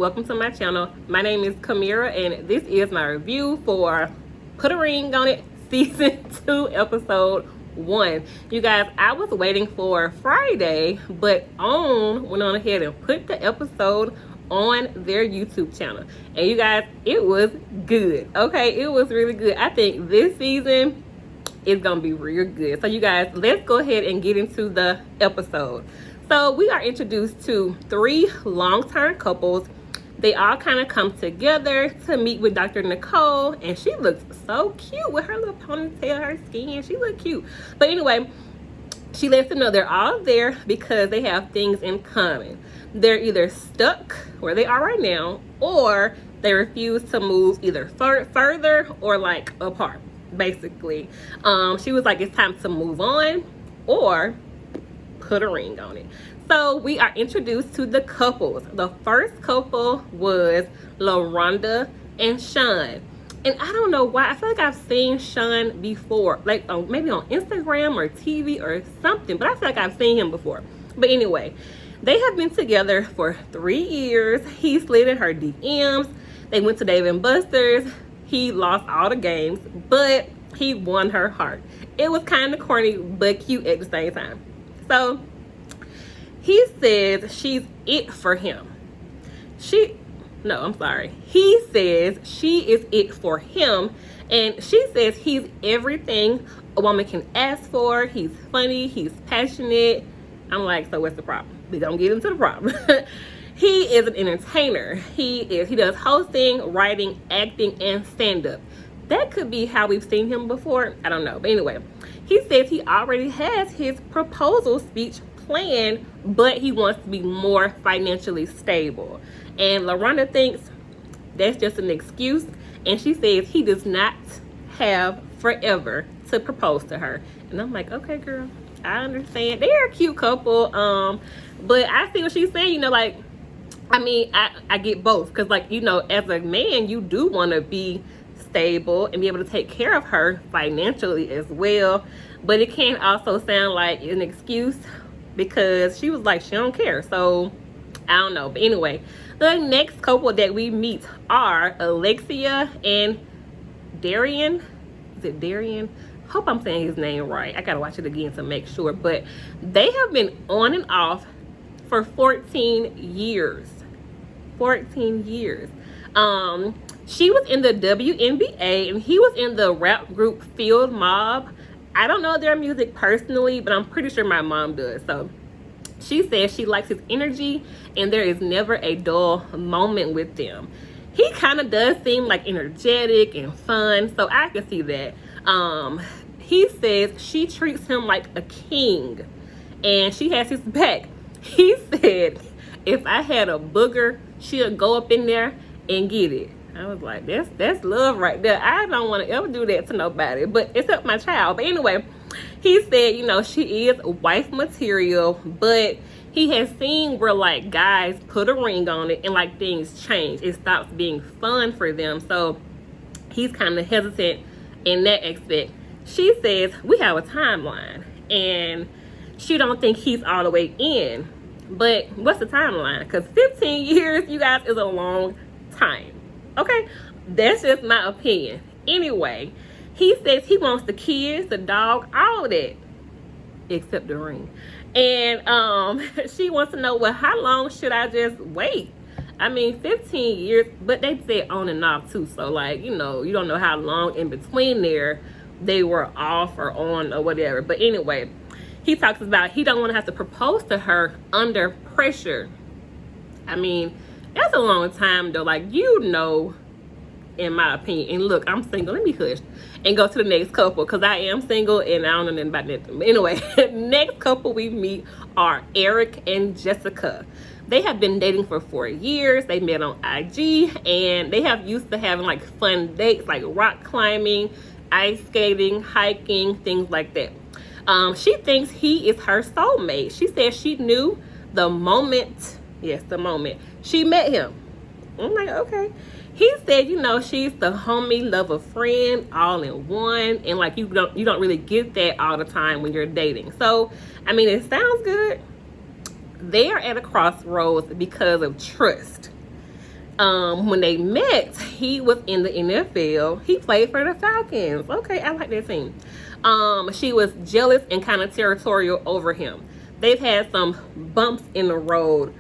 welcome to my channel. My name is Kamira and this is my review for Put a Ring on It season 2 episode 1. You guys, I was waiting for Friday, but went on ahead and put the episode on their YouTube channel, and you guys, it was good. Okay, it was really good. I think this season is gonna be real good. So you guys, let's go ahead and get into the episode. So we are introduced to 3 long-term couples. They all kind of come together to meet with Dr. Nicole, and she looks so cute with her little ponytail, her skin. She look cute. But anyway, she lets them know they're all there because they have things in common. They're either stuck where they are right now, or they refuse to move either further or like apart, basically. She was like, it's time to move on or put a ring on it. So we are introduced to the couples. The first couple was LaRonda and Sean. And I don't know why, I feel like I've seen Sean before, like maybe on Instagram or TV or something, but I feel like I've seen him before. But anyway, they have been together for 3 years. He slid in her DMs. They went to Dave & Buster's. He lost all the games, but he won her heart. It was kind of corny, but cute at the same time. So he says she's it for him. He says she is it for him, and she says he's everything a woman can ask for. He's funny, he's passionate. I'm like, so what's the problem? We don't get into the problem. He is an entertainer. He does hosting, writing, acting, and stand-up. That could be how we've seen him before. I don't know. But anyway, he says he already has his proposal speech planned, but he wants to be more financially stable. And LaRonda thinks that's just an excuse, and she says he does not have forever to propose to her. And I'm like, okay, girl, I understand. They're a cute couple. But I see what she's saying, like, I mean, I get both, because, like, as a man, you do want to be stable and be able to take care of her financially as well. But it can also sound like an excuse, because she was like, she don't care. So I don't know. But anyway, the next couple that we meet are Alexia and Darian. Is it Darian? Hope I'm saying his name right. I gotta watch it again to make sure. But they have been on and off for 14 years. 14 years. She was in the WNBA and he was in the rap group Field Mob. I don't know their music personally, but I'm pretty sure my mom does. So she says she likes his energy and there is never a dull moment with them. He kind of does seem like energetic and fun, so I can see that. He says she treats him like a king and she has his back. He said if I had a booger, she'll go up in there and get it. I was like, that's love right there. I don't want to ever do that to nobody, but except my child. But anyway, he said, she is wife material, but he has seen where, like, guys put a ring on it and, like, things change. It stops being fun for them. So he's kind of hesitant in that aspect. She says we have a timeline and she don't think he's all the way in. But what's the timeline? Because 15 years, you guys, is a long time. Okay, that's just my opinion. Anyway, he says he wants the kids, the dog, all of that, except the ring. And she wants to know, well, how long should I just wait? I mean, 15 years, but they said on and off too. So, like, you don't know how long in between there they were off or on or whatever. But anyway, he talks about he don't want to have to propose to her under pressure. I mean, that's a long time though, like, in my opinion. And look, I'm single. Let me hush and go to the next couple, because I am single and I don't know nothing about nothing. But anyway, next couple we meet are Eric and Jessica. They have been dating for 4 years. They met on IG and they have used to having like fun dates, like rock climbing, ice skating, hiking, things like that. She thinks he is her soulmate. She says she knew the moment she met him. I'm like, okay. He said, she's the homie, lover, friend, all in one, and like you don't really get that all the time when you're dating. So, I mean, it sounds good. They are at a crossroads because of trust. When they met, he was in the NFL. He played for the Falcons. Okay, I like that team. She was jealous and kind of territorial over him. They've had some bumps in the road.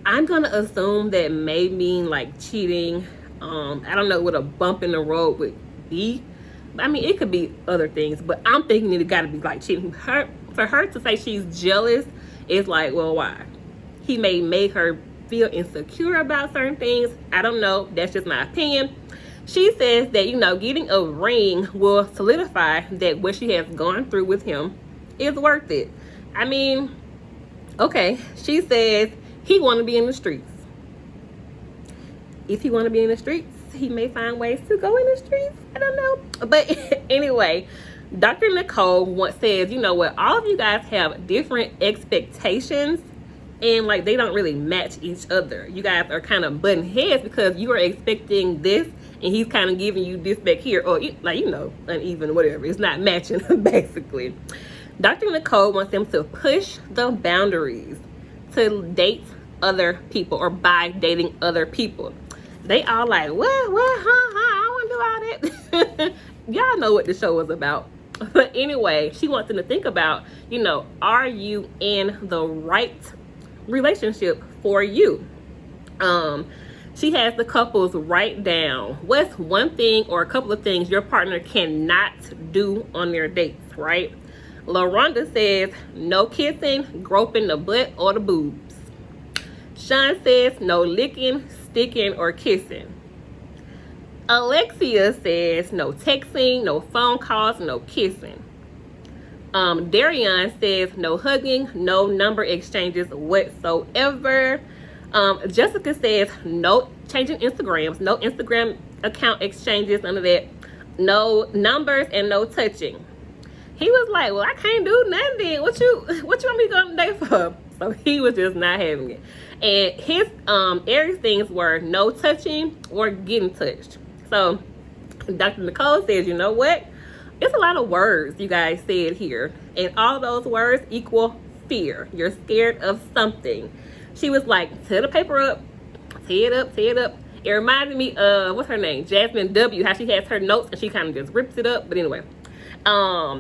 I'm gonna assume that may mean like cheating. I don't know what a bump in the road would be. I mean, it could be other things, but I'm thinking it got to be like cheating. For her to say she's jealous is like, well, why? He may make her feel insecure about certain things. I don't know. That's just my opinion. She says that, you know, getting a ring will solidify that what she has gone through with him is worth it. I mean, okay. She says he want to be in the streets. If he want to be in the streets, he may find ways to go in the streets. I don't know. But anyway, Dr. Nicole once says, you know what, all of you guys have different expectations and like they don't really match each other. You guys are kind of butting heads because you are expecting this and he's kind of giving you this back here, or like, you know, uneven, whatever. It's not matching basically. Dr. Nicole wants them to push the boundaries to date other people or by dating other people. They all like, what, I don't want to do all that. Y'all know what the show was about. But anyway, she wants them to think about, you know, are you in the right relationship for you? She has the couples write down what's one thing or a couple of things your partner cannot do on their dates, right? LaRonda says no kissing, groping the butt or the boobs. Sean says no licking, sticking, or kissing. Alexia says no texting, no phone calls, no kissing. Darian says no hugging, no number exchanges whatsoever. Jessica says no changing Instagrams, no Instagram account exchanges, none of that. No numbers and no touching. He was like, well, I can't do nothing. What you want me to go on a date for? So he was just not having it. And his Aries things were no touching or getting touched. So Dr. Nicole says, you know what? It's a lot of words you guys said here. And all those words equal fear. You're scared of something. She was like, tear the paper up. Tear it up, tear it up. It reminded me of, what's her name? Jasmine W. How she has her notes and she kind of just rips it up. But anyway,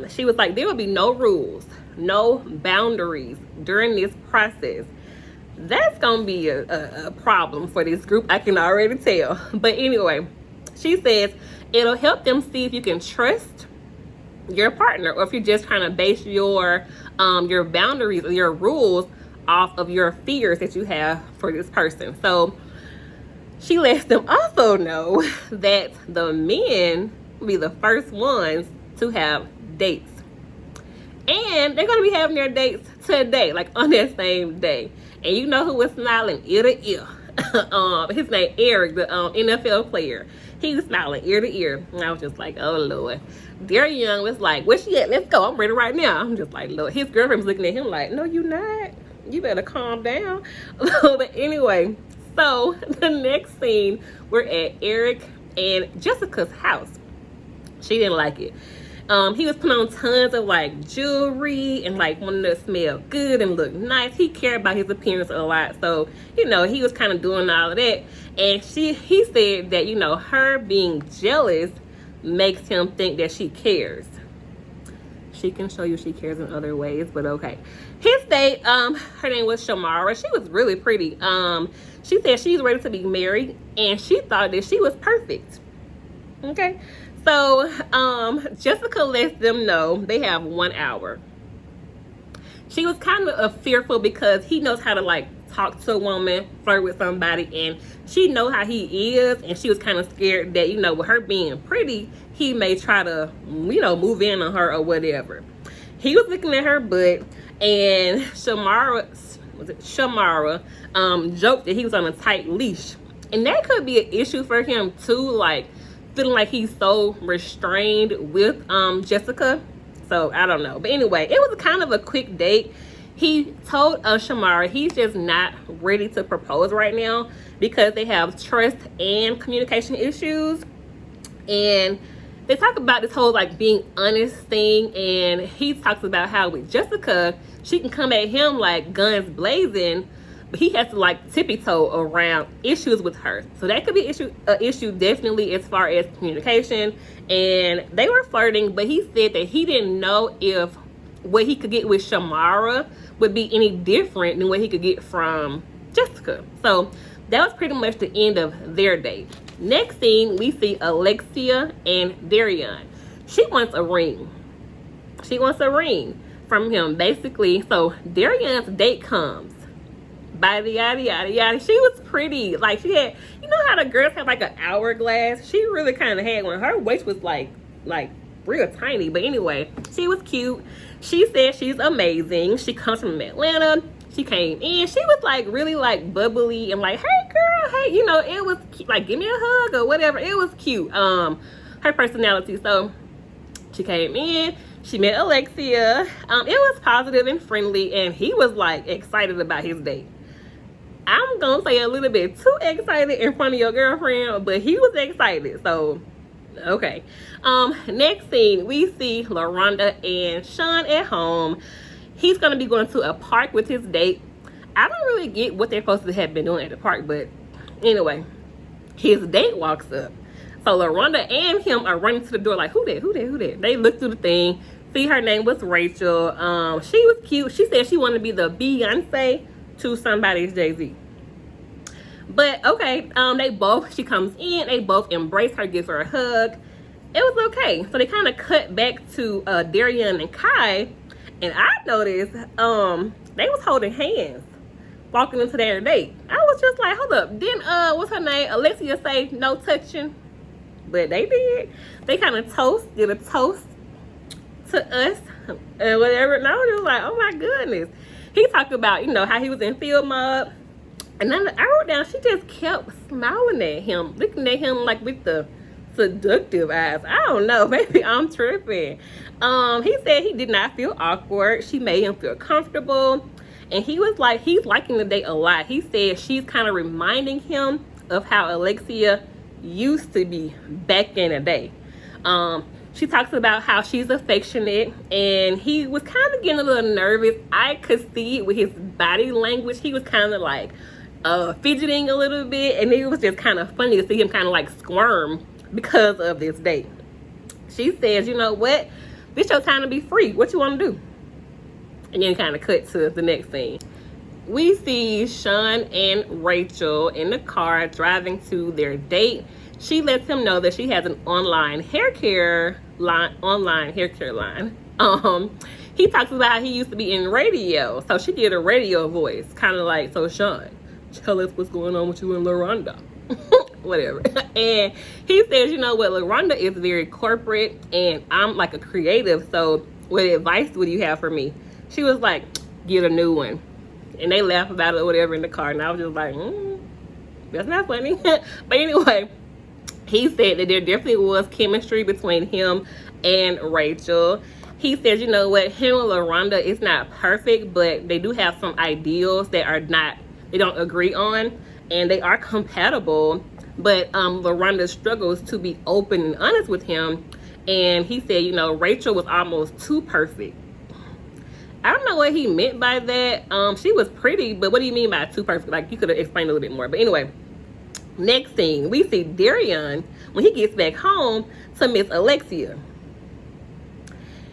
she was like, there will be no rules, no boundaries during this process. That's gonna be a problem for this group, I can already tell. But anyway, she says it'll help them see if you can trust your partner or if you're just trying to base your boundaries or your rules off of your fears that you have for this person. So she lets them also know that the men will be the first ones to have dates. And they're going to be having their dates today, like on that same day. And you know who was smiling ear to ear? His name Eric, the NFL player. He was smiling ear to ear. And I was just like, oh, Lord. Derek Young was like, where she at? Let's go. I'm ready right now. I'm just like, Lord. His girlfriend was looking at him like, no, you not. You better calm down. But anyway, so the next scene, we're at Eric and Jessica's house. She didn't like it. He was putting on tons of like jewelry and like wanting to smell good and look nice. He cared about his appearance a lot. So, you know, he was kind of doing all of that. And he said that, you know, her being jealous makes him think that she cares. She can show you she cares in other ways, but okay. His date, her name was Shamara. She was really pretty. She said she's ready to be married and she thought that she was perfect. Okay. So, Jessica lets them know they have 1 hour. She was kind of fearful because he knows how to like talk to a woman, flirt with somebody, and she know how he is, and she was kind of scared that, you know, with her being pretty, he may try to, you know, move in on her or whatever. He was looking at her butt, and Shamara joked that he was on a tight leash, and that could be an issue for him too, like feeling like he's so restrained with Jessica. So I don't know, but anyway, it was kind of a quick date. He told Shamara he's just not ready to propose right now because they have trust and communication issues. And they talk about this whole like being honest thing, and he talks about how with Jessica, she can come at him like guns blazing, he has to like tippy-toe around issues with her. So that could be an issue definitely as far as communication. And they were flirting, but he said that he didn't know if what he could get with Shamara would be any different than what he could get from Jessica. So that was pretty much the end of their date. Next thing, we see Alexia and Darian. She wants a ring. She wants a ring from him, basically. So Darian's date comes. Yada, yada, yada, yada. She was pretty. Like, she had, you know how the girls have like an hourglass? She really kind of had one. Her waist was like real tiny. But anyway, she was cute. She said she's amazing. She comes from Atlanta. She came in. She was like really like bubbly and like, hey girl, hey, you know, it was cute. Like, give me a hug or whatever. It was cute. Her personality. So she came in. She met Alexia. It was positive and friendly, and he was like excited about his date. I'm gonna say a little bit too excited in front of your girlfriend, but he was excited. So okay. Next scene, we see LaRonda and Sean at home. He's gonna be going to a park with his date. I don't really get what they're supposed to have been doing at the park, but anyway, his date walks up. So LaRonda and him are running to the door like, who that? They look through the thing, see her name was Rachel. She was cute. She said she wanted to be the Beyonce to somebody's Jay-Z. But okay, she comes in, they both embrace her, gives her a hug. It was okay. So they kind of cut back to Darian and Kai, and I noticed they was holding hands walking into their date. I was just like, hold up, didn't what's her name, Alexia, say no touching? But they did. They kind of did a toast to us and whatever. And I was just like, oh my goodness. He talked about, you know, how he was in field mob. And then I wrote down, she just kept smiling at him, looking at him like with the seductive eyes. I don't know, maybe I'm tripping. He said he did not feel awkward. She made him feel comfortable. And he was like, he's liking the date a lot. He said she's kind of reminding him of how Alexia used to be back in the day. She talks about how she's affectionate, and he was kind of getting a little nervous. I could see it with his body language. He was kind of like fidgeting a little bit, and it was just kind of funny to see him kind of like squirm because of this date. She says, you know what, this your time to be free. What you want to do? And then kind of cut to the next scene. We see Sean and Rachel in the car driving to their date. She lets him know that she has an online hair care line. He talks about how he used to be in radio, so she did a radio voice, kind of like, so Sean, tell us what's going on with you and LaRonda. Whatever. And he says, you know what, LaRonda is very corporate, and I'm like a creative, so what advice would you have for me? She was like, get a new one. And they laugh about it or whatever in the car, and I was just like, that's not funny. But anyway, he said that there definitely was chemistry between him and Rachel. He says, you know what, him and LaRonda is not perfect, but they do have some ideals that they don't agree on, and they are compatible. But LaRonda struggles to be open and honest with him. And he said, you know, Rachel was almost too perfect. I don't know what he meant by that. She was pretty, but what do you mean by too perfect? Like, you could have explained a little bit more. But anyway, next thing, we see Darian when he gets back home to Miss Alexia.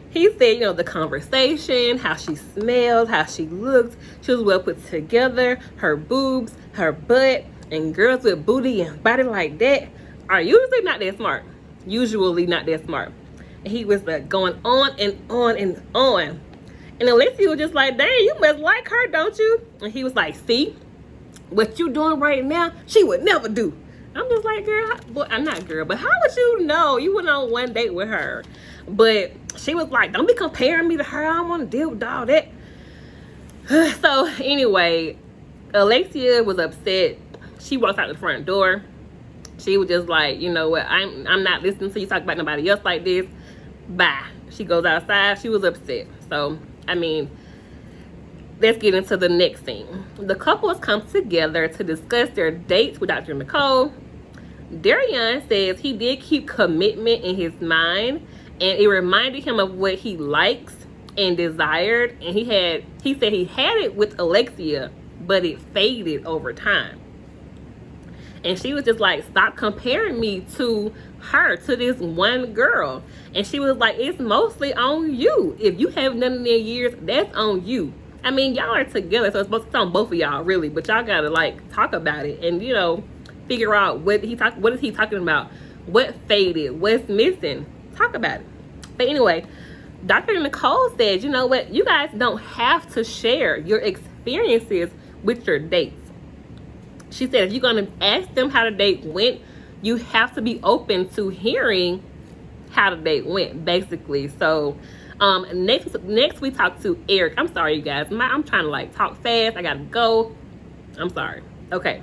He said, you know, the conversation, how she smells, how she looks. She was well put together. Her boobs, her butt, and girls with booty and body like that are usually not that smart. And he was like going on and on and on. And Alexia was just like, dang, you must like her, don't you? And he was like, see, what you doing right now, she would never do. I'm just like, girl, I'm not girl, but how would you know? You went on one date with her. But she was like, don't be comparing me to her. I don't want to deal with all that. So anyway, Alexia was upset. She walked out the front door. She was just like, you know what, I'm not listening to you talk about nobody else like this. Bye. She goes outside. She was upset. So, I mean, let's get into the next scene. The couples come together to discuss their dates with Dr. Nicole. Darian says he did keep commitment in his mind, and it reminded him of what he likes and desired. And he said he had it with Alexia but it faded over time. And she was just like, stop comparing me to her, to this one girl. And she was like, it's mostly on you. If you haven't done it in years, that's on you. I mean, y'all are together, so it's supposed to be on both of y'all, really. But y'all gotta like talk about it and, you know, figure out what is he talking about? What faded? What's missing? Talk about it. But anyway, Dr. Nicole said, you know what? You guys don't have to share your experiences with your dates. She said, if you're going to ask them how the date went, you have to be open to hearing how the date went, basically. So, next we talked to Eric. I'm sorry, you guys. I'm trying to like talk fast. I got to go. I'm sorry. Okay.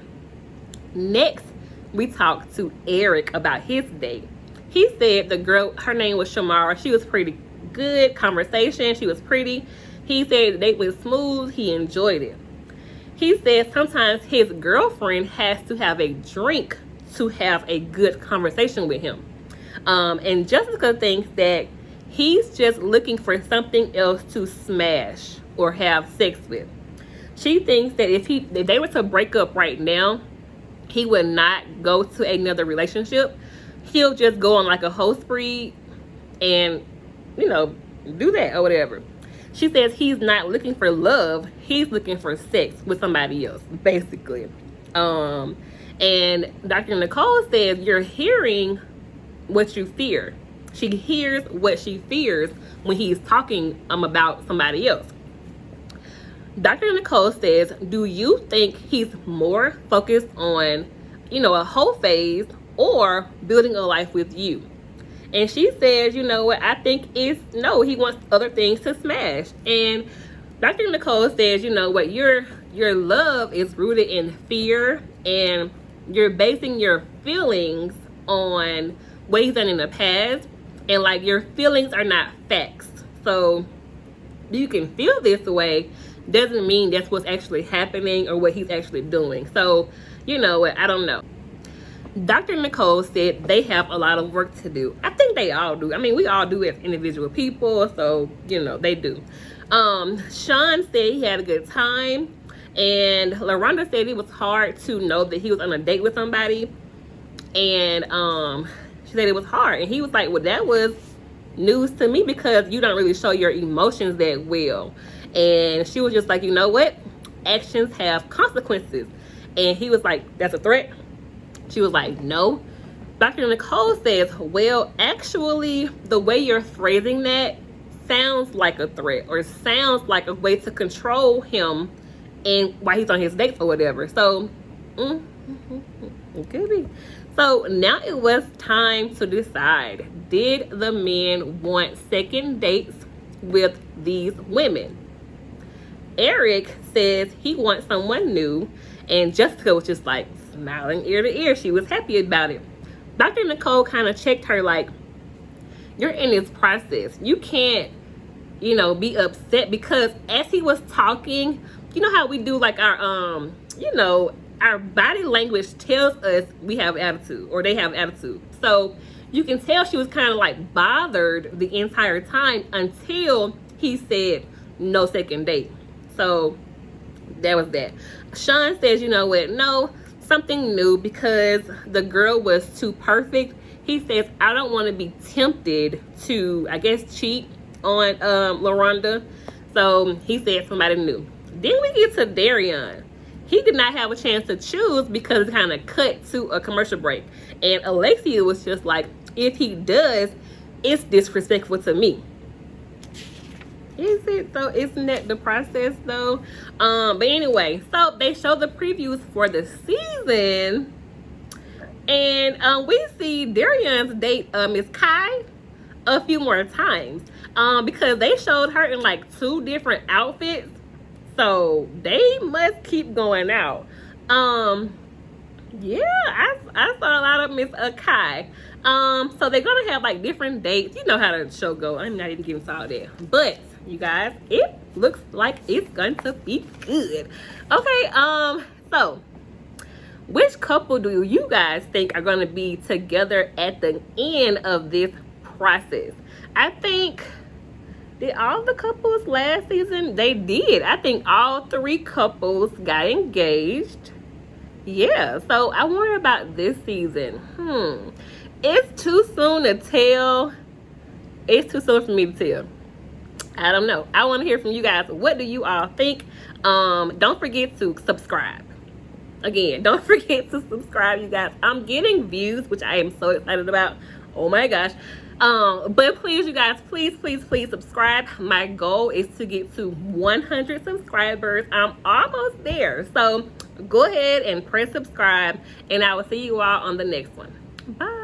Next, we talked to Eric about his date. He said the girl, her name was Shamara. She was pretty good conversation. She was pretty. He said the date was smooth. He enjoyed it. He said sometimes his girlfriend has to have a drink to have a good conversation with him. And Jessica thinks that he's just looking for something else to smash or have sex with. She thinks that if they were to break up right now, he would not go to another relationship. He'll just go on like a whole spree and, you know, do that or whatever. She says he's not looking for love. He's looking for sex with somebody else, basically. And Dr. Nicole says you're hearing what you fear. She hears what she fears when he's talking about somebody else. Dr. Nicole says, do you think he's more focused on, you know, a whole phase or building a life with you? And she says, you know what, I think no, he wants other things to smash. And Dr. Nicole says, you know what, your love is rooted in fear, and you're basing your feelings on what he's done in the past, and like your feelings are not facts. So you can feel this way, doesn't mean that's what's actually happening or what he's actually doing. So, you know what, I don't know. Dr. Nicole said they have a lot of work to do. I think they all do. I mean, we all do as individual people, so, you know, they do. Sean said he had a good time, and LaRonda said it was hard to know that he was on a date with somebody, and she said it was hard, and he was like, well, that was news to me because you don't really show your emotions that well. And she was just like, you know what, actions have consequences. And he was like, that's a threat? She was like, no. Dr. Nicole says, well, actually, the way you're phrasing that sounds like a threat, or sounds like a way to control him and while he's on his dates or whatever. So, it could be. So now it was time to decide, did the men want second dates with these women? Eric says he wants someone new, and Jessica was just like smiling ear to ear. She was happy about it. Dr. Nicole kind of checked her like, you're in this process. You can't, you know, be upset, because as he was talking, you know how we do like our, you know, our body language tells us we have attitude or they have attitude. So you can tell she was kind of like bothered the entire time until he said no second date. So that was that. Sean says, you know what, no, something new, because the girl was too perfect. He says, I don't want to be tempted to, I guess, cheat on LaRonda. So he said somebody new. Then we get to Darian. He did not have a chance to choose because it kind of cut to a commercial break. And Alexia was just like, if he does, it's disrespectful to me. Is it though? Isn't that the process though? But anyway, so they show the previews for the season, and we see Darian's date Miss Kai a few more times, because they showed her in like 2 different outfits, so they must keep going out. Yeah, I saw a lot of Miss Kai. So they're gonna have like different dates. You know how the show go. I'm not even getting into all that, but you guys, it looks like it's going to be good. Okay, so which couple do you guys think are going to be together at the end of this process? I think Did all the couples last season? They did. I think all 3 couples got engaged. Yeah, so I wonder about this season. It's too soon to tell. It's too soon for me to tell. I don't know. I want to hear from you guys. What do you all think? Don't forget to subscribe. Again, don't forget to subscribe, you guys. I'm getting views, which I am so excited about. Oh my gosh. But please, you guys, please subscribe. My goal is to get to 100 subscribers. I'm almost there. So go ahead and press subscribe, and I will see you all on the next one. Bye.